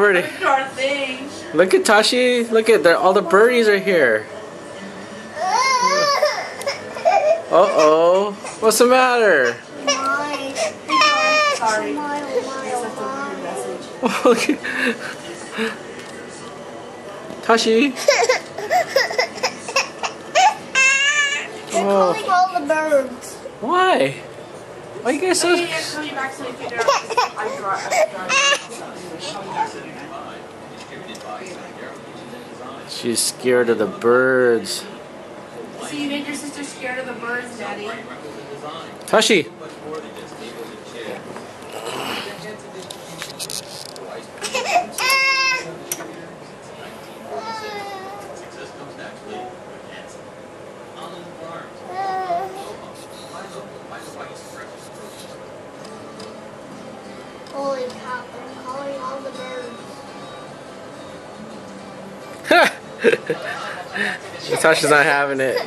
Birdie. Look at Tashi. Look at all the birdies are here. Uh-oh. What's the matter? Sorry. Okay. Tashi. They're calling all the birds. Why? Why you guys so... She's scared of the birds. So you made your sister scared of the birds, Daddy? Tashi. Holy cow, I'm calling all the birds. Natasha's not having it.